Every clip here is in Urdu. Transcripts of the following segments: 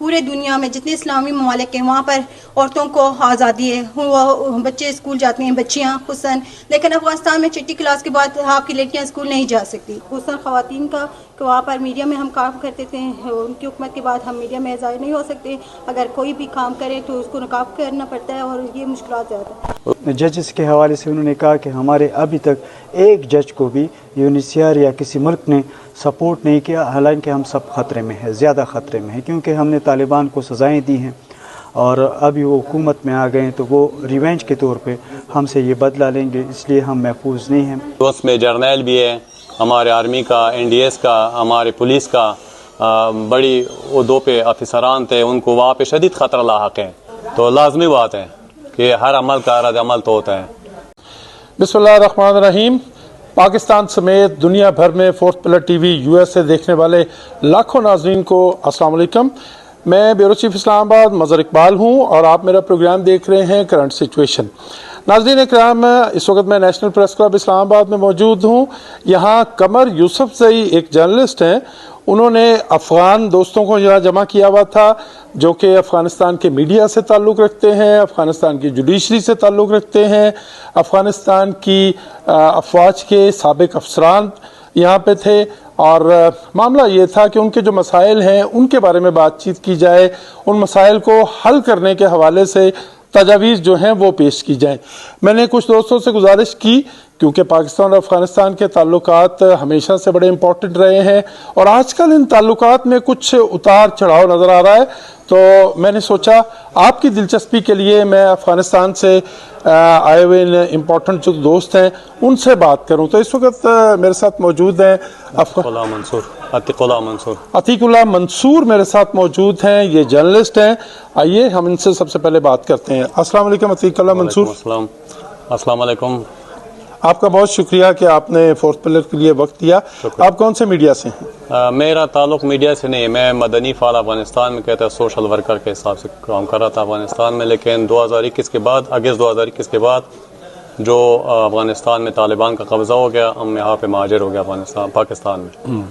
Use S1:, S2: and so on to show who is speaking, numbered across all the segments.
S1: پورے دنیا میں جتنے اسلامی ممالک ہیں وہاں پر عورتوں کو آزادی ہے, وہ بچے اسکول جاتے ہیں, بچیاں خصوصاً, لیکن افغانستان میں چھٹی کلاس کے بعد آپ کی لڑکیاں اسکول نہیں جا سکتی, خصوصاً خواتین کا, کہ وہاں پر میڈیا میں ہم کام کرتے تھے, ان کی حکومت کے بعد ہم میڈیا میں ظاہر نہیں ہو سکتے, اگر کوئی بھی کام کرے تو اس کو نقاب کرنا پڑتا ہے اور یہ مشکلات زیادہ ہیں.
S2: ججز کے حوالے سے انہوں نے کہا کہ ہمارے ابھی تک ایک جج کو بھی UNHCR یا کسی ملک نے سپورٹ نہیں کیا, حالانکہ ہم سب خطرے میں ہیں, زیادہ خطرے میں ہیں, کیونکہ ہم نے طالبان کو سزائیں دی ہیں اور ابھی وہ حکومت میں آ گئے ہیں, تو وہ ریونج کے طور پہ ہم سے یہ بدلہ لیں گے, اس لیے ہم محفوظ نہیں ہیں.
S3: اس میں جرنیل بھی ہے, ہمارے آرمی کا, NDS کا, ہمارے پولیس کا, بڑی عہدوں پہ افسران تھے, ان کو وہاں پہ شدید خطرہ لاحق ہے. تو لازمی بات ہے کہ ہر عمل کا رد عمل تو ہوتا ہے.
S4: بسم اللہ الرحمن الرحیم. پاکستان سمیت دنیا بھر میں fourth pillar T V USA دیکھنے والے لاکھوں ناظرین کو السلام علیکم. میں بیورو چیف اسلام آباد مظہر اقبال ہوں اور آپ میرا پروگرام دیکھ رہے ہیں کرنٹ سچویشن. ناظرین اکرام, اس وقت میں نیشنل پریس کلب اسلام آباد میں موجود ہوں. یہاں قمر یوسف زئی ایک جرنلسٹ ہیں, انہوں نے افغان دوستوں کو یہاں جمع کیا ہوا تھا جو کہ افغانستان کے میڈیا سے تعلق رکھتے ہیں, افغانستان کی جوڈیشری سے تعلق رکھتے ہیں, افغانستان کی افواج کے سابق افسران یہاں پہ تھے, اور معاملہ یہ تھا کہ ان کے جو مسائل ہیں ان کے بارے میں بات چیت کی جائے, ان مسائل کو حل کرنے کے حوالے سے تجاویز جو ہیں وہ پیش کی جائیں. میں نے کچھ دوستوں سے گزارش کی, کیونکہ پاکستان اور افغانستان کے تعلقات ہمیشہ سے بڑے امپورٹنٹ رہے ہیں اور آج کل ان تعلقات میں کچھ اتار چڑھاؤ نظر آ رہا ہے, تو میں نے سوچا آپ کی دلچسپی کے لیے میں افغانستان سے آئے ہوئے امپورٹنٹ جو دوست ہیں ان سے بات کروں. تو اس وقت میرے ساتھ موجود ہیں عتیق اللہ منصور میرے ساتھ موجود ہیں, یہ جرنلسٹ ہیں. آئیے ہم ان سے سب سے پہلے بات کرتے ہیں. السلام علیکم عتیق اللہ منصور.
S3: السلام علیکم.
S4: آپ کا بہت شکریہ کہ آپ نے فورتھ پلر کے لیے وقت دیا. آپ کون سے میڈیا سے ہیں؟
S3: میرا تعلق میڈیا سے نہیں, میں مدنی فعال افغانستان میں کہتا ہے سوشل ورکر کے حساب سے کام کر رہا تھا افغانستان میں, لیکن 2021 کے بعد, اگست 2021 کے بعد جو افغانستان میں طالبان کا قبضہ ہو گیا, ہم یہاں پہ مہاجر ہو گیا پاکستان میں.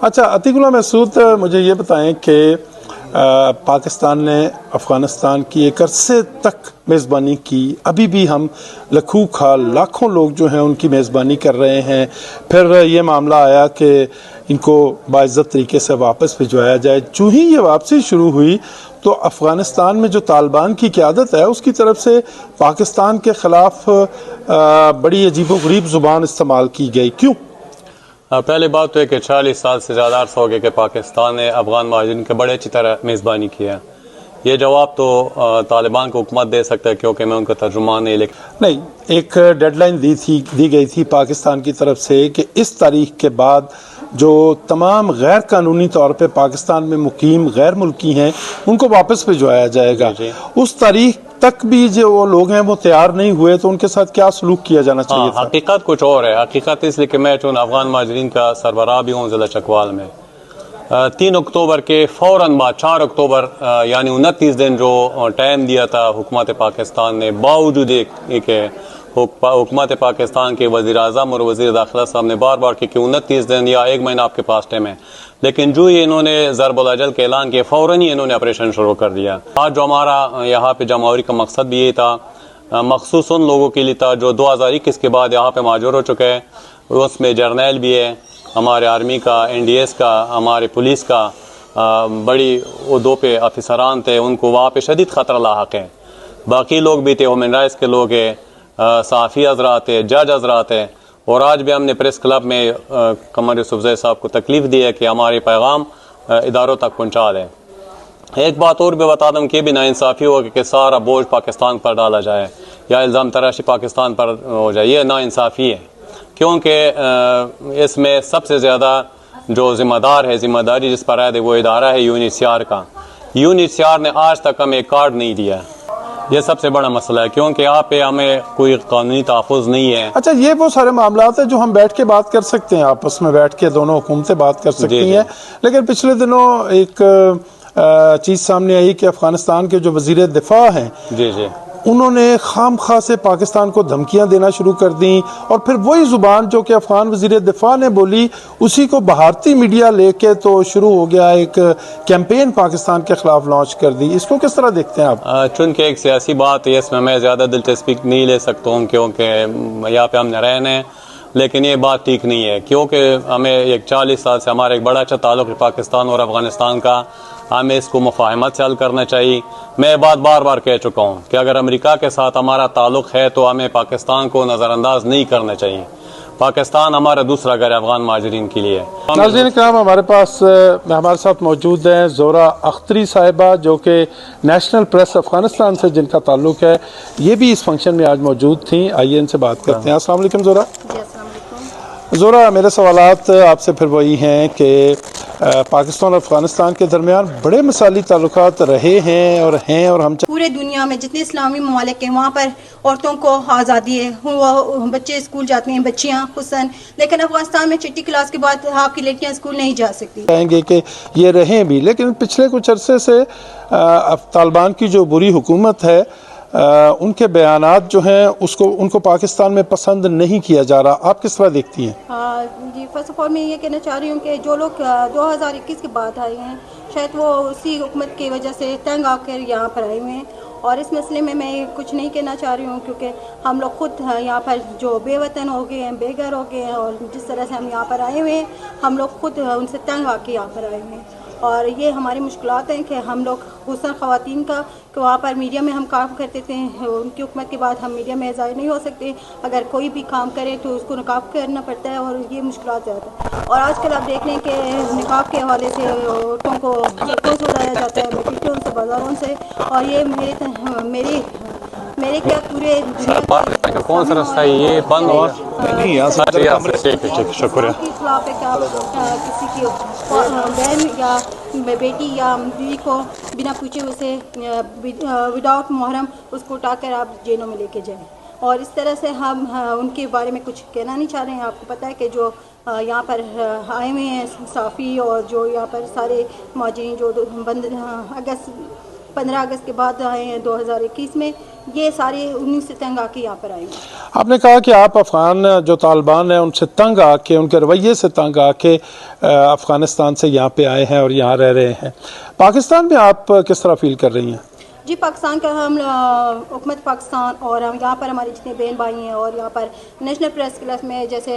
S4: اچھا عتیق اللہ مسعود, مجھے یہ بتائیں کہ پاکستان نے افغانستان کی ایک عرصے تک میزبانی کی, ابھی بھی ہم لاکھوں لوگ جو ہیں ان کی میزبانی کر رہے ہیں. پھر یہ معاملہ آیا کہ ان کو باعزت طریقے سے واپس بھجوایا جائے. جو ہی یہ واپسی شروع ہوئی تو افغانستان میں جو طالبان کی قیادت ہے اس کی طرف سے پاکستان کے خلاف بڑی عجیب و غریب زبان استعمال کی گئی. کیوں؟
S3: پہلی بات تو ہے کہ 40 سال سے زیادہ عرصہ ہو گیا کہ پاکستان نے افغان مہاجرین کے بڑے اچھی طرح میزبانی کی ہے. یہ جواب تو طالبان کو حکومت دے سکتا ہے کیونکہ میں ان کا ترجمان نہیں.
S4: ایک ڈیڈ لائن دی گئی تھی پاکستان کی طرف سے کہ اس تاریخ کے بعد جو تمام غیر قانونی طور پہ پاکستان میں مقیم غیر ملکی ہیں ان کو واپس بھجوایا جائے گا. اس تاریخ تک بھی جو وہ لوگ ہیں وہ تیار نہیں ہوئے, تو ان کے ساتھ کیا سلوک کیا جانا چاہیے تھا؟
S3: حقیقت کچھ اور ہے. حقیقت اس لیے کہ میں چون افغان مہاجرین کا سربراہ بھی ہوں ضلع چکوال میں. 3 اکتوبر کے فوراً بعد 4 اکتوبر یعنی 29 دن جو ٹائم دیا تھا حکومت پاکستان نے, باوجود کہ حکومت پاکستان کے وزیر اعظم اور وزیر داخلہ صاحب نے بار بار کہ 29 دن یا 1 مہینہ آپ کے پاس ٹائم ہے, لیکن جو ہی انہوں نے ضرب الاجل کے اعلان کیا فوراً ہی انہوں نے آپریشن شروع کر دیا. آج جو ہمارا یہاں پہ جمع ہونے کا مقصد بھی یہ تھا, مخصوص ان لوگوں کے لیے تھا جو 2021 کے بعد یہاں پہ مہاجر ہو چکے ہیں. اس میں جرنیل بھی ہے, ہمارے آرمی کا, NDS کا, ہمارے پولیس کا, بڑی عہدوں پہ افسران تھے, ان کو وہاں پہ شدید خطرہ لاحق ہے. باقی لوگ بھی تھے, ہیومن رائٹس کے لوگ ہیں, صحافی حضرات ہیں, جج حضرات ہیں. اور آج بھی ہم نے پریس کلب میں قمر یوسف زئی صاحب کو تکلیف دی ہے کہ ہمارے پیغام اداروں تک پہنچا دیں. ایک بات اور بھی بتا دوں کہ بھی ناانصافی ہوگا کہ سارا بوجھ پاکستان پر ڈالا جائے یا الزام تراشی پاکستان پر ہو جائے. یہ ناانصافی ہے, کیونکہ اس میں سب سے زیادہ جو ذمہ دار ہے, ذمہ داری جس پر عائد ہے وہ ادارہ ہے UNHCR کا. UNHCR نے آج تک ہمیں کارڈ نہیں دیا. یہ سب سے بڑا مسئلہ ہے کیونکہ یہاں پہ ہمیں کوئی قانونی تحفظ نہیں ہے.
S4: اچھا, یہ وہ سارے معاملات ہیں جو ہم بیٹھ کے بات کر سکتے ہیں, آپس میں بیٹھ کے دونوں حکومتیں بات کر سکتی ہیں. لیکن پچھلے دنوں ایک چیز سامنے آئی کہ افغانستان کے جو وزیر دفاع ہیں انہوں نے خام خواہ سے پاکستان کو دھمکیاں دینا شروع کر دیں، اور پھر وہی زبان جو کہ افغان وزیر دفاع نے بولی اسی کو بھارتی میڈیا لے کے تو شروع ہو گیا، ایک کیمپین پاکستان کے خلاف لانچ کر دی. اس کو کس طرح دیکھتے ہیں آپ؟
S3: چونکہ ایک سیاسی بات ہے، اس میں زیادہ دلچسپی نہیں لے سکتا ہوں کیونکہ یہاں پہ ہم نے رہنا ہے، لیکن یہ بات ٹھیک نہیں ہے کیونکہ ہمیں ایک 40 سال سے ہمارا ایک بڑا اچھا تعلق ہے پاکستان اور افغانستان کا، ہمیں اس کو مفاہمت سے حل کرنا چاہیے. میں یہ بات بار بار کہہ چکا ہوں کہ اگر امریکہ کے ساتھ ہمارا تعلق ہے تو ہمیں پاکستان کو نظر انداز نہیں کرنا چاہیے. پاکستان ہمارا دوسرا گھر ہے افغان مہاجرین کے لیے.
S4: ناظرین کرام، ہمارے ساتھ موجود ہیں زہرہ اختری صاحبہ جو کہ نیشنل پریس افغانستان سے جن کا تعلق ہے، یہ بھی اس فنکشن میں آج موجود تھیں. آئیے ان سے بات کرتے ہیں. السلام علیکم زہرہ.
S1: جی السلام علیکم.
S4: زہرہ، میرے سوالات آپ سے پھر وہی ہیں کہ پاکستان اور افغانستان کے درمیان بڑے مثالی تعلقات رہے ہیں اور ہم
S1: پورے دنیا میں جتنے اسلامی ممالک ہیں وہاں پر عورتوں کو آزادی ہے، وہ بچے اسکول جاتے ہیں، بچیاں خصوصاً، لیکن افغانستان میں چھٹی کلاس کے بعد آپ کی لڑکیاں اسکول نہیں جا سکتی.
S4: کہیں گے کہ یہ رہیں بھی، لیکن پچھلے کچھ عرصے سے طالبان کی جو بری حکومت ہے ان کے بیانات جو ہیں ان کو پاکستان میں پسند نہیں کیا جا رہا. آپ کس طرح دیکھتی ہیں؟
S1: جی فرسٹ آف آل میں یہ کہنا چاہ رہی ہوں کہ جو لوگ 2021 کے بعد آئے ہیں شاید وہ اسی حکومت کی وجہ سے تنگ آ کر یہاں پر آئے ہوئے ہیں، اور اس مسئلے میں کچھ نہیں کہنا چاہ رہی ہوں کیونکہ ہم لوگ خود یہاں پر جو بے وطن ہو گئے ہیں، بے گھر ہو گئے ہیں، اور جس طرح سے ہم یہاں پر آئے ہوئے ہیں ہم لوگ خود ان سے تنگ آ کے یہاں پر آئے ہوئے ہیں. اور یہ ہماری مشکلات ہیں کہ ہم لوگ خصوصاً خواتین کا کہ وہاں پر میڈیا میں ہم کام کرتے تھے، ان کی حکومت کے بعد ہم میڈیا میں ظاہر نہیں ہو سکتے. اگر کوئی بھی کام کرے تو اس کو نقاب کرنا پڑتا ہے، اور یہ مشکلات زیادہ ہیں. اور آج کل آپ دیکھ لیں کہ نقاب کے حوالے سے عورتوں کو سڑکوں سے اڑایا جاتا ہے، بٹیوں سے، بازاروں سے، اور یہ میرے کیا پورے دنیا
S3: کون سا رستہ ہے یہ بند ہو شکریہ
S1: کے خلاف ہے کہ آپ کسی کی بہن یا بیٹی یا بیوی کو بنا پوچھے اسے وداؤٹ محرم اس کو اٹھا کر آپ جیلوں میں لے کے جائیں. اور اس طرح سے ہم ان کے بارے میں کچھ کہنا نہیں چاہ رہے ہیں. آپ کو پتہ ہے کہ جو یہاں پر آئے ہوئے ہیں صافی اور جو یہاں پر سارے مہاجرین جو 15 اگست کے بعد آئے ہیں 2021 میں، یہ سارے انہیں سے تنگ آ کے یہاں پر آئے ہیں.
S4: آپ نے کہا کہ آپ افغان جو طالبان ہیں ان سے تنگ آ کے، ان کے رویے سے تنگ آ کے افغانستان سے یہاں پہ آئے ہیں اور یہاں رہ رہے ہیں. پاکستان میں آپ کس طرح فیل کر رہی ہیں؟
S1: جی پاکستان کا ہم حکومت پاکستان اور ہم یہاں پر ہمارے جتنے بہن بھائی ہیں اور یہاں پر نیشنل پریس کلب میں جیسے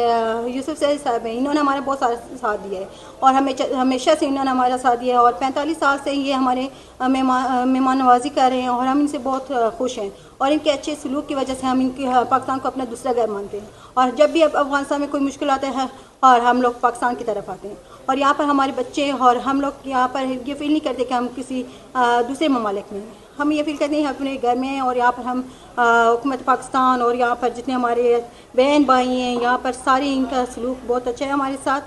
S1: یوسف سعید صاحب ہیں، انہوں نے ہمارا بہت سارا ساتھ دیا ہے اور ہمیشہ سے انہوں نے ہمارا ساتھ دیا ہے، اور 45 سال سے یہ ہمارے مہمان نوازی کر رہے ہیں اور ہم ان سے بہت خوش ہیں. اور ان کے اچھے سلوک کی وجہ سے ہم پاکستان کو اپنا دوسرا گھر مانتے ہیں، اور جب بھی اب افغانستان میں کوئی مشکل آتا ہے اور ہم لوگ پاکستان کی طرف آتے ہیں. اور یہاں پر ہمارے بچے اور ہم لوگ یہاں پر یہ فیل نہیں کرتے کہ ہم کسی دوسرے ممالک میں ہیں. ہم یہ فیل کرتے ہیں اپنے گھر میں ہیں، اور یہاں پر ہم حکومت پاکستان اور یہاں پر جتنے ہمارے بہن بھائی ہیں یہاں پر سارے ان کا سلوک بہت اچھا ہے ہمارے ساتھ.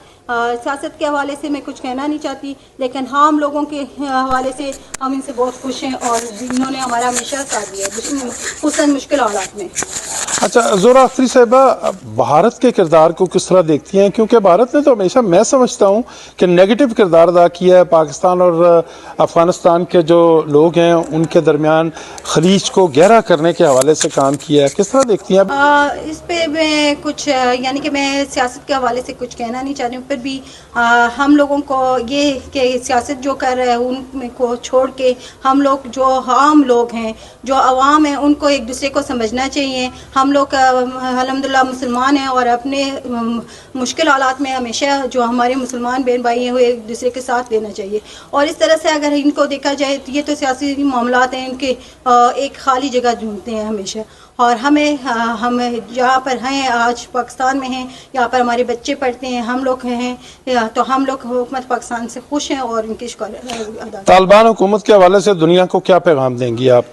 S1: سیاست کے حوالے سے میں کچھ کہنا نہیں چاہتی، لیکن ہم لوگوں کے حوالے سے ہم ان سے بہت خوش ہیں اور انہوں نے ہمارا ہمیشہ ساتھ دیا خصوصاً مشکل حالات میں.
S4: اچھا زہرہ اختری صاحبہ، بھارت کے کردار کو کس طرح دیکھتی ہیں؟ کیونکہ بھارت نے تو ہمیشہ، میں سمجھتا ہوں کہ نیگیٹو کردار ادا کیا ہے. پاکستان اور افغانستان کے جو لوگ ہیں ان کے درمیان خلیج کو گہرا کرنے کے حوالے سے کام کیا ہے. کس طرح دیکھتی ہیں؟
S1: اس پہ میں کچھ یعنی کہ میں سیاست کے حوالے سے کچھ کہنا نہیں چاہ رہی ہوں، پھر بھی ہم لوگوں کو یہ کہ سیاست جو کر رہے ہیں ان کو چھوڑ کے ہم لوگ جو عام لوگ ہیں، جو عوام ہیں، ان کو ایک دوسرے کو سمجھنا چاہیے. ہم لوگ الحمدللہ مسلمان ہیں اور اپنے مشکل حالات میں ہمیشہ جو ہمارے مسلمان بہن بھائی ہیں وہ ایک دوسرے کے ساتھ دینا چاہیے. اور اس طرح سے اگر ان کو دیکھا جائے تو یہ تو سیاسی معاملات ہیں، ان کے ایک خالی جگہ ڈھونڈتے ہیں ہمیشہ. اور ہم جہاں پر ہیں آج پاکستان میں ہیں، یہاں پر ہمارے بچے پڑھتے ہیں، ہم لوگ ہیں، تو ہم لوگ حکومت پاکستان سے خوش ہیں اور ان کی شکر ادا.
S4: طالبان حکومت کے حوالے سے دنیا کو کیا پیغام دیں گی آپ؟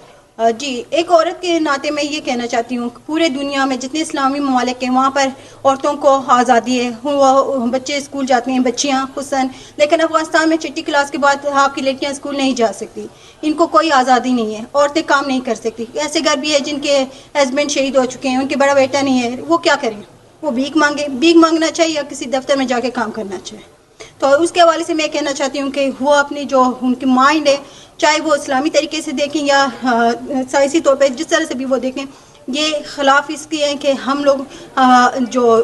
S1: جی ایک عورت کے ناطے میں یہ کہنا چاہتی ہوں کہ پورے دنیا میں جتنے اسلامی ممالک ہیں وہاں پر عورتوں کو آزادی ہے، وہ بچے اسکول جاتے ہیں، بچیاں خصوصاً، لیکن افغانستان میں چھٹی کلاس کے بعد آپ کی لڑکیاں اسکول نہیں جا سکتی. ان کو کوئی آزادی نہیں ہے، عورتیں کام نہیں کر سکتی. ایسے گھر بھی ہے جن کے ہسبینڈ شہید ہو چکے ہیں، ان کے بڑا بیٹا نہیں ہے، وہ کیا کریں؟ وہ بھیک مانگنا چاہیے یا کسی دفتر میں جا کے کام کرنا چاہیے. تو اس کے حوالے سے میں کہنا چاہتی ہوں کہ وہ اپنی جو ان کی مائنڈ ہے چاہے وہ اسلامی طریقے سے دیکھیں یا سائنسی طور پہ جس طرح سے بھی وہ دیکھیں، یہ خلاف اس کے ہیں کہ ہم لوگ جو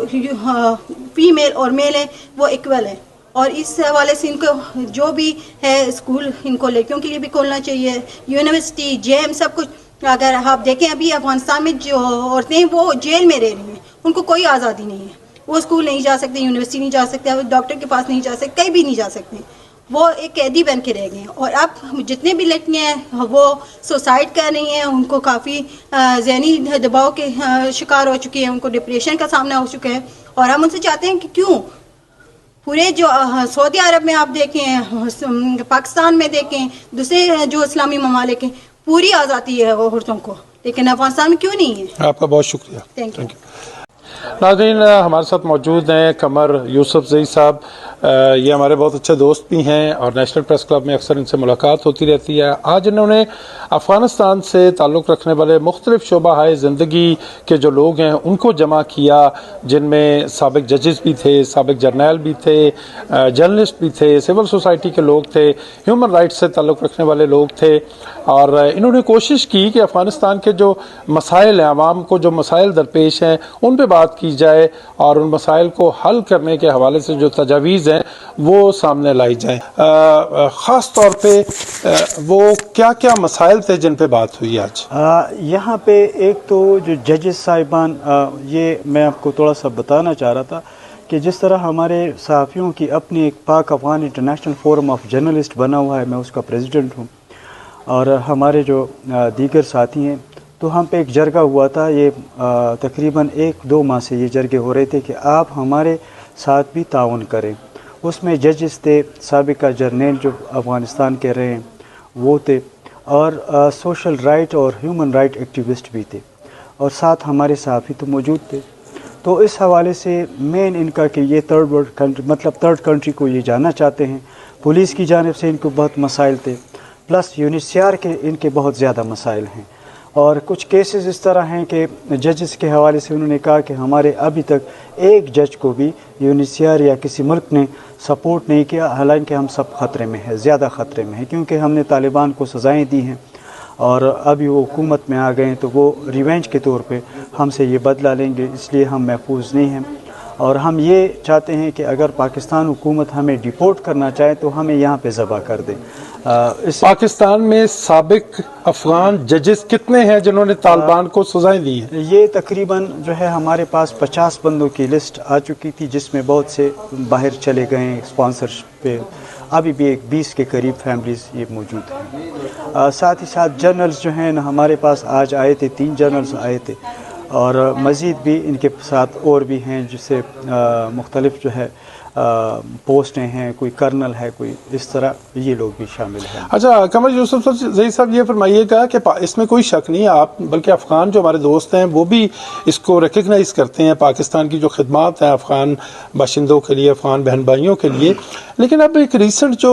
S1: فیمیل اور میل ہیں وہ ایکول ہیں، اور اس حوالے سے ان کو جو بھی ہے اسکول ان کو لڑکیوں کے لیے بھی کھولنا چاہیے، یونیورسٹی جیم سب کچھ۔ اگر آپ دیکھیں ابھی افغانستان میں جو عورتیں ہیں وہ جیل میں رہ رہی ہیں، ان کو کوئی آزادی نہیں ہے، وہ اسکول نہیں جا سکتے، یونیورسٹی نہیں جا سکتے، ڈاکٹر کے پاس نہیں جا سکتے، کہیں بھی نہیں جا سکتے، وہ ایک قیدی بن کے رہ گئے ہیں۔ اور اب جتنے بھی لڑکیاں ہیں وہ سوسائڈ کر رہی ہیں، ان کو کافی ذہنی دباؤ کے شکار ہو چکی ہیں، ان کو ڈپریشن کا سامنا ہو چکا ہے، اور ہم ان سے چاہتے ہیں کہ کیوں پورے جو سعودی عرب میں آپ دیکھیں، پاکستان میں دیکھیں، دوسرے جو اسلامی ممالک ہیں، پوری آزادی ہے عورتوں کو، لیکن افغانستان میں کیوں نہیں ہے؟
S4: آپ کا بہت شکریہ.
S1: Thank you.
S4: ناظرین ہمارے ساتھ موجود ہیں قمر یوسف زئی صاحب. یہ ہمارے بہت اچھے دوست بھی ہیں اور نیشنل پریس کلب میں اکثر ان سے ملاقات ہوتی رہتی ہے. آج انہوں نے افغانستان سے تعلق رکھنے والے مختلف شعبہ ہائے زندگی کے جو لوگ ہیں ان کو جمع کیا، جن میں سابق ججز بھی تھے، سابق جرنیل بھی تھے، جرنلسٹ بھی تھے، سول سوسائٹی کے لوگ تھے، ہیومن رائٹس سے تعلق رکھنے والے لوگ تھے، اور انہوں نے کوشش کی کہ افغانستان کے جو مسائل ہیں، عوام کو جو مسائل درپیش ہیں ان پہ بات کی جائے اور ان مسائل کو حل کرنے کے حوالے سے جو تجاویز ہیں وہ سامنے لائی جائیں. خاص طور پہ وہ کیا کیا مسائل تھے جن پہ بات ہوئی آج؟
S2: یہاں پہ ایک تو جو ججز صاحبان، یہ میں آپ کو تھوڑا سا بتانا چاہ رہا تھا کہ جس طرح ہمارے صحافیوں کی اپنی ایک Pak Afghan international forum of journalist بنا ہوا ہے، میں اس کا پریزیڈنٹ ہوں، اور ہمارے جو دیگر ساتھی ہیں، تو ہم پہ ایک جرگہ ہوا تھا. یہ تقریباً 1-2 ماہ سے یہ جرگے ہو رہے تھے کہ آپ ہمارے ساتھ بھی تعاون کریں. اس میں ججز تھے، سابقہ جرنیل جو افغانستان کے رہے ہیں وہ تھے، اور سوشل رائٹ اور ہیومن رائٹ ایکٹیوسٹ بھی تھے، اور ساتھ ہمارے صحافی تو موجود تھے. تو اس حوالے سے مین ان کا کہ یہ تھرڈ ورلڈ کنٹری، مطلب تھرڈ کنٹری کو یہ جانا چاہتے ہیں. پولیس کی جانب سے ان کو بہت مسائل تھے، پلس یونیسیار کے ان کے بہت زیادہ مسائل ہیں. اور کچھ کیسز اس طرح ہیں کہ ججز کے حوالے سے انہوں نے کہا کہ ہمارے ابھی تک ایک جج کو بھی یونیسیار یا کسی ملک نے سپورٹ نہیں کیا، حالانکہ ہم سب خطرے میں ہیں، زیادہ خطرے میں ہیں، کیونکہ ہم نے طالبان کو سزائیں دی ہیں اور ابھی وہ حکومت میں آ گئے ہیں، تو وہ ریونج کے طور پہ ہم سے یہ بدلہ لیں گے، اس لیے ہم محفوظ نہیں ہیں. اور ہم یہ چاہتے ہیں کہ اگر پاکستان حکومت ہمیں ڈیپورٹ کرنا چاہے تو ہمیں یہاں پہ ذبح کر دے.
S4: پاکستان میں سابق افغان ججز کتنے ہیں جنہوں نے طالبان کو سزائیں دی ہیں؟
S2: یہ تقریباً جو ہے ہمارے پاس 50 بندوں کی لسٹ آ چکی تھی، جس میں بہت سے باہر چلے گئے ہیں اسپانسرشپ پہ. ابھی بھی ایک 20 کے قریب فیملیز یہ موجود ہیں. ساتھ ہی ساتھ جرنلز جو ہیں ہمارے پاس آج آئے تھے، 3 جرنلز آئے تھے، اور مزید بھی ان کے ساتھ اور بھی ہیں جس سے مختلف جو ہے پوسٹیں ہیں، کوئی کرنل ہے، کوئی اس طرح، یہ لوگ بھی شامل ہیں.
S4: اچھا قمر یوسف زئی صاحب، یہ فرمائیے گا کہ اس میں کوئی شک نہیں آپ بلکہ افغان جو ہمارے دوست ہیں وہ بھی اس کو ریکگنائز کرتے ہیں، پاکستان کی جو خدمات ہیں افغان باشندوں کے لیے، افغان بہن بھائیوں کے لیے. لیکن اب ایک ریسنٹ جو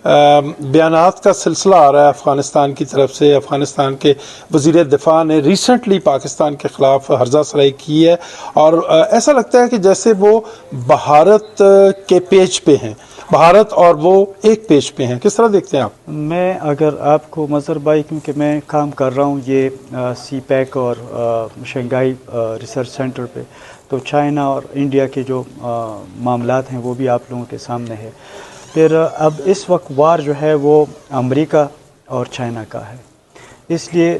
S4: بیانات کا سلسلہ آ رہا ہے افغانستان کی طرف سے، افغانستان کے وزیر دفاع نے ریسنٹلی پاکستان کے خلاف ہرزہ سرائی کی ہے، اور ایسا لگتا ہے کہ جیسے وہ بھارت کے پیج پہ ہیں، بھارت اور وہ ایک پیج پہ ہیں. کس طرح دیکھتے ہیں آپ؟
S2: میں اگر آپ کو مظہر بھائی، کیونکہ میں کام کر رہا ہوں یہ سی پیک اور شنگھائی ریسرچ سینٹر پہ، تو چائنا اور انڈیا کے جو معاملات ہیں وہ بھی آپ لوگوں کے سامنے ہے. پھر اب اس وقت وار جو ہے وہ امریکہ اور چائنا کا ہے، اس لیے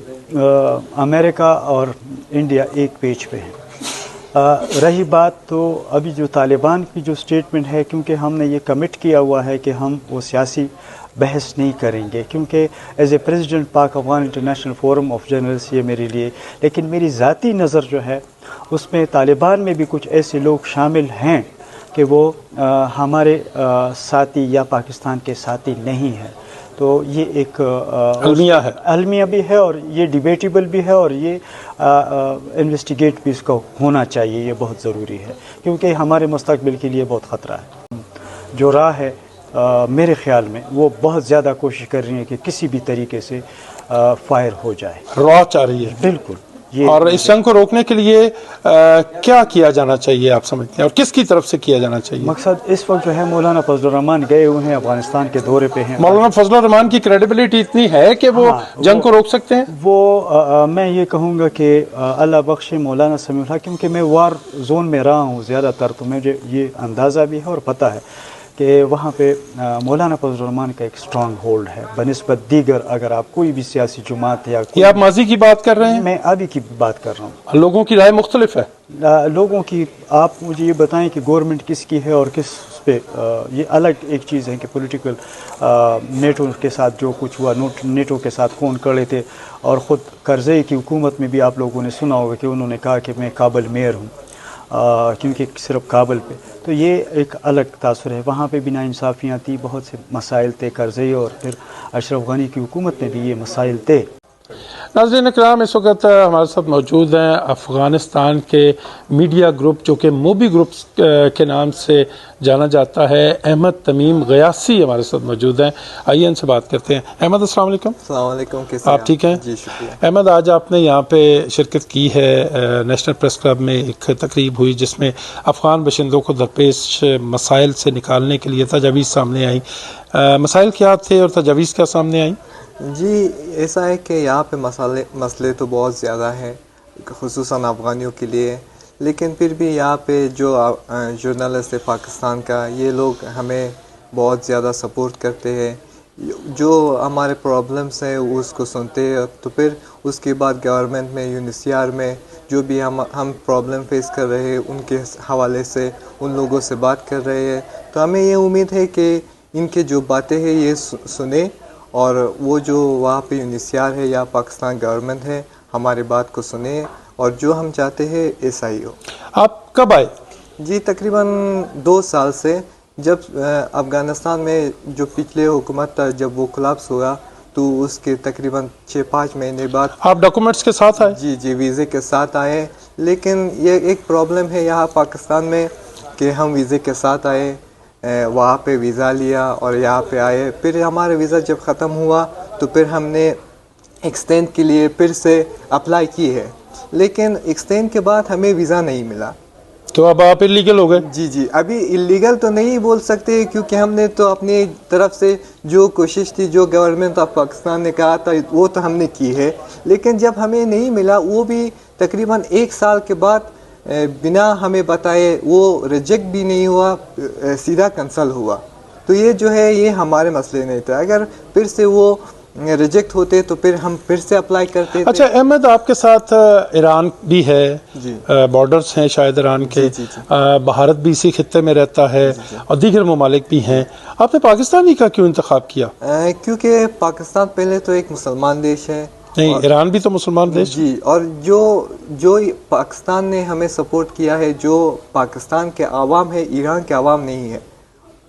S2: امریکہ اور انڈیا ایک پیج پہ ہیں. رہی بات تو ابھی جو طالبان کی جو سٹیٹمنٹ ہے، کیونکہ ہم نے یہ کمٹ کیا ہوا ہے کہ ہم وہ سیاسی بحث نہیں کریں گے، کیونکہ as a president Pak Afghan international forum of journalist یہ میرے لیے، لیکن میری ذاتی نظر جو ہے اس میں طالبان میں بھی کچھ ایسے لوگ شامل ہیں کہ وہ ہمارے ساتھی یا پاکستان کے ساتھی نہیں ہیں. تو یہ ایک المیہ بھی ہے، اور یہ ڈیبیٹیبل بھی ہے، اور یہ انویسٹیگیٹ بھی اس کو ہونا چاہیے، یہ بہت ضروری ہے، کیونکہ ہمارے مستقبل کے لیے بہت خطرہ ہے. جو راہ ہے میرے خیال میں وہ بہت زیادہ کوشش کر رہی ہے کہ کسی بھی طریقے سے فائر ہو جائے،
S4: راہ چاہ رہی ہے.
S2: بالکل. یہ
S4: اور اس جنگ کو روکنے کے لیے کیا کیا جانا چاہیے آپ سمجھتے ہیں، اور کس کی طرف سے کیا جانا چاہیے؟
S2: مقصد اس وقت جو ہے مولانا فضل الرحمان گئے ہوئے ہیں، افغانستان کے دورے پہ ہیں.
S4: مولانا فضل الرحمان کی کریڈیبلٹی اتنی ہے کہ وہ جنگ کو روک سکتے ہیں؟
S2: وہ میں یہ کہوں گا کہ اللہ بخشے مولانا سمیع اللہ، کیونکہ میں وار زون میں رہا ہوں زیادہ تر، تو مجھے یہ اندازہ بھی ہے اور پتہ ہے کہ وہاں پہ مولانا فضل الرحمان کا ایک اسٹرانگ ہولڈ ہے بنسبت دیگر اگر آپ کوئی بھی سیاسی جماعت یا
S4: یہ آپ ماضی کی بات کر رہے ہیں؟
S2: میں ابھی کی بات کر رہا ہوں.
S4: لوگوں کی رائے مختلف ہے.
S2: لوگوں کی، آپ مجھے یہ بتائیں کہ گورنمنٹ کس کی ہے اور کس پہ. یہ الگ ایک چیز ہے کہ پولیٹیکل نیٹو کے ساتھ جو کچھ ہوا، نیٹو کے ساتھ کون کڑے تھے، اور خود کرزئی کی حکومت میں بھی آپ لوگوں نے سنا ہوگا کہ انہوں نے کہا کہ میں کابل میئر ہوں، کیونکہ صرف کابل پہ. تو یہ ایک الگ تاثر ہے. وہاں پہ بھی ناانصافیاں تھیں، بہت سے مسائل تھے. کرزئی اور پھر اشرف غنی کی حکومت میں بھی یہ مسائل تھے.
S4: ناظرین اکرام، اس وقت ہمارے ساتھ موجود ہیں افغانستان کے میڈیا گروپ جو کہ موبی گروپس کے نام سے جانا جاتا ہے، احمد تمیم غیاثی ہمارے ساتھ موجود ہیں. آئیے ان سے بات کرتے ہیں. احمد السلام علیکم.
S5: السلام علیکم. کیسے
S4: آپ ٹھیک ہیں؟
S5: جی شکریہ.
S4: احمد، آج آپ نے یہاں پہ شرکت کی ہے نیشنل پریس کلب میں، ایک تقریب ہوئی جس میں افغان باشندوں کو درپیش مسائل سے نکالنے کے لیے تجاویز سامنے آئیں. مسائل کیا تھے اور تجاویز کیا سامنے آئیں؟
S5: جی ایسا ہے کہ یہاں پہ مسئلے تو بہت زیادہ ہیں، خصوصاً افغانیوں کے لیے، لیکن پھر بھی یہاں پہ جو جرنلسٹ ہے پاکستان کا، یہ لوگ ہمیں بہت زیادہ سپورٹ کرتے ہیں. جو ہمارے پرابلمس ہیں اس کو سنتے ہیں، تو پھر اس کے بعد گورنمنٹ میں، UNHCR میں جو بھی ہم پرابلم فیس کر رہے ہیں ان کے حوالے سے ان لوگوں سے بات کر رہے ہیں. تو ہمیں یہ امید ہے کہ ان کے جو باتیں ہیں یہ سنیں، اور وہ جو وہاں پہ UNHCR ہے یا پاکستان گورنمنٹ ہے ہماری بات کو سنیں، اور جو ہم چاہتے ہیں ایسا ہی ہو.
S4: آپ کب آئے؟
S5: جی تقریباً 2 سال سے، جب افغانستان میں جو پچھلے حکومت تھا جب وہ کولapس ہوا تو اس کے تقریباً 6-5 مہینے بعد.
S4: آپ ڈاکومنٹس کے ساتھ آئے؟
S5: جی ویزے کے ساتھ آئے، لیکن یہ ایک پرابلم ہے یہاں پاکستان میں کہ ہم ویزے کے ساتھ آئے، وہاں پہ ویزا لیا اور یہاں پہ آئے. پھر ہمارا ویزا جب ختم ہوا تو پھر ہم نے ایکسٹینڈ کے لیے پھر سے اپلائی کی ہے، لیکن ایکسٹینڈ کے بعد ہمیں ویزا نہیں ملا.
S4: تو اب آپ اللیگل ہو گئے؟
S5: جی ابھی اللیگل تو نہیں بول سکتے، کیونکہ ہم نے تو اپنی طرف سے جو کوشش تھی، جو گورنمنٹ آف پاکستان نے کہا تھا وہ تو ہم نے کی ہے، لیکن جب ہمیں نہیں ملا، وہ بھی تقریباً 1 سال کے بعد بنا ہمیں بتائے، وہ ریجیکٹ بھی نہیں ہوا، سیدھا کنسل ہوا. تو یہ جو ہے یہ ہمارے مسئلے نہیں تھے. اگر پھر سے وہ ریجیکٹ ہوتے تو پھر ہم پھر سے اپلائی کرتے تھے.
S4: اچھا احمد، آپ کے ساتھ ایران بھی ہے،
S5: جی
S4: بارڈرز ہیں شاید ایران کے،
S5: جی
S4: بھارت بھی اسی خطے میں رہتا ہے، اور دیگر ممالک بھی ہیں. آپ نے پاکستانی کا کیوں انتخاب کیا؟
S5: کیونکہ پاکستان پہلے تو ایک مسلمان دیش ہے.
S4: نہیں، ایران بھی تو مسلمان دیش.
S5: جی، اور جو پاکستان نے ہمیں سپورٹ کیا ہے، جو پاکستان کے عوام ہے، ایران کے عوام نہیں ہے.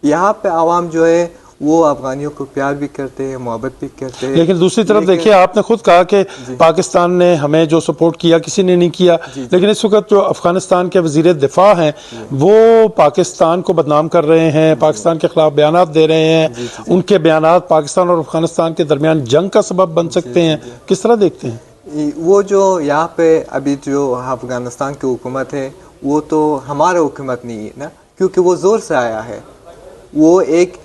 S5: یہاں پہ عوام جو ہے وہ افغانیوں کو پیار بھی کرتے ہیں، محبت بھی کرتے ہیں.
S4: لیکن دوسری طرف دیکھیے، آپ نے خود کہا کہ پاکستان نے ہمیں جو سپورٹ کیا کسی نے نہیں کیا، لیکن اس وقت جو افغانستان کے وزیر دفاع ہیں وہ پاکستان کو بدنام کر رہے ہیں، پاکستان کے خلاف بیانات دے رہے ہیں. ان کے بیانات پاکستان اور افغانستان کے درمیان جنگ کا سبب بن سکتے ہیں. کس طرح دیکھتے ہیں؟
S5: وہ جو یہاں پہ ابھی جو افغانستان کی حکومت ہے وہ تو ہمارا حکومت نہیں ہے نا، کیونکہ وہ زور سے آیا ہے. وہ ایک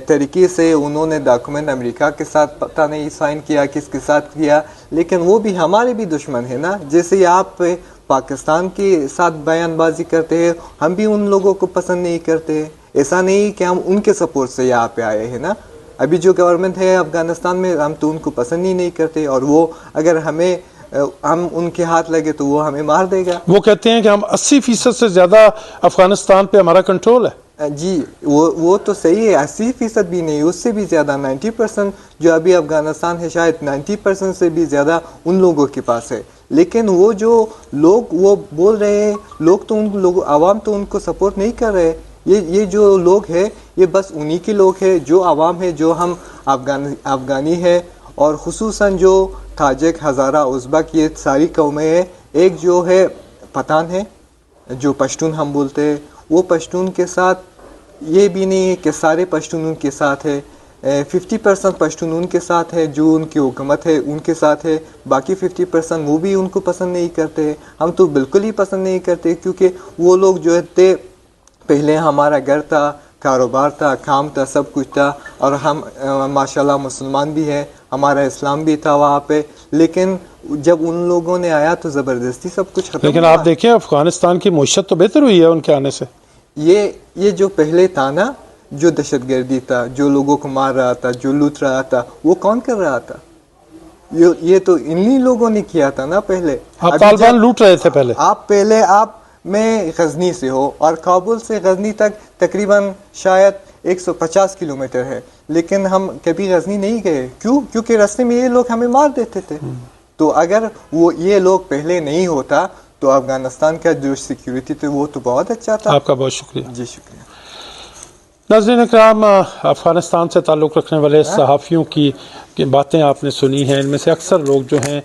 S5: طریقے سے انہوں نے ڈاکومنٹ امریکہ کے ساتھ پتہ نہیں سائن کیا، کس کے ساتھ کیا، لیکن وہ بھی ہمارے بھی دشمن ہے نا. جیسے آپ پاکستان کے ساتھ بیان بازی کرتے ہیں، ہم بھی ان لوگوں کو پسند نہیں کرتے. ایسا نہیں کہ ہم ان کے سپورٹ سے یہاں پہ آئے ہیں نا. ابھی جو گورنمنٹ ہے افغانستان میں، ہم تو ان کو پسند ہی نہیں کرتے، اور وہ اگر ہم ان کے ہاتھ لگے تو وہ ہمیں مار دے گا.
S4: وہ کہتے ہیں کہ ہم 80% سے زیادہ افغانستان پہ ہمارا کنٹرول ہے.
S5: جی وہ تو صحیح ہے، 80% بھی نہیں، اس سے بھی زیادہ 90% جو ابھی افغانستان ہے، شاید 90% سے بھی زیادہ ان لوگوں کے پاس ہے. لیکن وہ جو لوگ وہ بول رہے ہیں، عوام تو ان کو سپورٹ نہیں کر رہے. یہ جو لوگ ہیں یہ بس انہی کے لوگ ہیں، جو عوام ہے، جو ہم افغانی ہے، اور خصوصاً جو تاجک، ہزارہ، ازبک، یہ ساری قومیں ہیں. ایک جو ہے پٹھان ہے، جو پشتون ہم بولتے ہیں، وہ پشتون کے ساتھ یہ بھی نہیں ہے کہ سارے پشتون ان کے ساتھ ہے. 50% پشتون ان کے ساتھ ہے، جو ان کی حکومت ہے ان کے ساتھ ہے، باقی 50% وہ بھی ان کو پسند نہیں کرتے. ہم تو بالکل ہی پسند نہیں کرتے، کیونکہ وہ لوگ جو تھے پہلے ہمارا گھر تھا، کاروبار تھا، کام تھا، سب کچھ تھا، اور ہم ماشاءاللہ مسلمان بھی ہیں، ہمارا اسلام بھی تھا وہاں پہ، لیکن جب ان لوگوں نے آیا تو زبردستی سب کچھ ختم
S4: لیکن
S5: ہوا.
S4: آپ دیکھیں افغانستان کی معیشت تو بہتر ہوئی ہے ان کے آنے سے.
S5: یہ جو پہلے تھا نا، جو دہشت گردی تھا، جو لوگوں کو مار رہا تھا، جو لوٹ رہا تھا، وہ کون کر رہا تھا؟ یہ تو انہی لوگوں نے کیا تھا نا پہلے.
S4: آپ طالبان لوٹ رہے تھے پہلے.
S5: آپ میں غزنی سے ہو، اور کابل سے غزنی تک تقریباً شاید 150 کلومیٹر ہے، لیکن ہم کبھی غزنی نہیں گئے. کیوں؟ کیونکہ راستے میں یہ لوگ ہمیں مار دیتے تھے. تو اگر یہ لوگ پہلے نہیں ہوتا تو افغانستان کا جو سیکیورٹی تھی وہ تو بہت اچھا تھا.
S4: آپ کا بہت شکریہ.
S5: جی شکریہ.
S4: ناظرین اکرام، افغانستان سے تعلق رکھنے والے صحافیوں کی باتیں آپ نے سنی ہیں. ان میں سے اکثر لوگ جو ہیں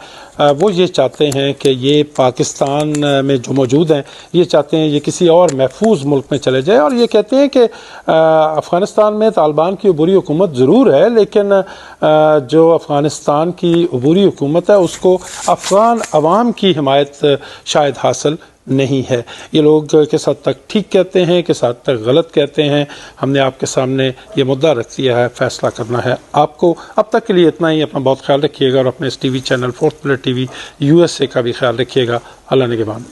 S4: وہ یہ چاہتے ہیں کہ یہ پاکستان میں جو موجود ہیں یہ چاہتے ہیں یہ کسی اور محفوظ ملک میں چلے جائے، اور یہ کہتے ہیں کہ افغانستان میں طالبان کی عبوری حکومت ضرور ہے، لیکن جو افغانستان کی عبوری حکومت ہے اس کو افغان عوام کی حمایت شاید حاصل نہیں ہے. یہ لوگ کس حد تک ٹھیک کہتے ہیں، کس حد تک غلط کہتے ہیں، ہم نے آپ کے سامنے یہ مدعا رکھ دیا ہے، فیصلہ کرنا ہے آپ کو. اب تک کے لیے اتنا ہی. اپنا بہت خیال رکھیے گا، اور اپنے اس T V channel fourth pillar T V USA کا بھی خیال رکھیے گا. اللہ نگہبان.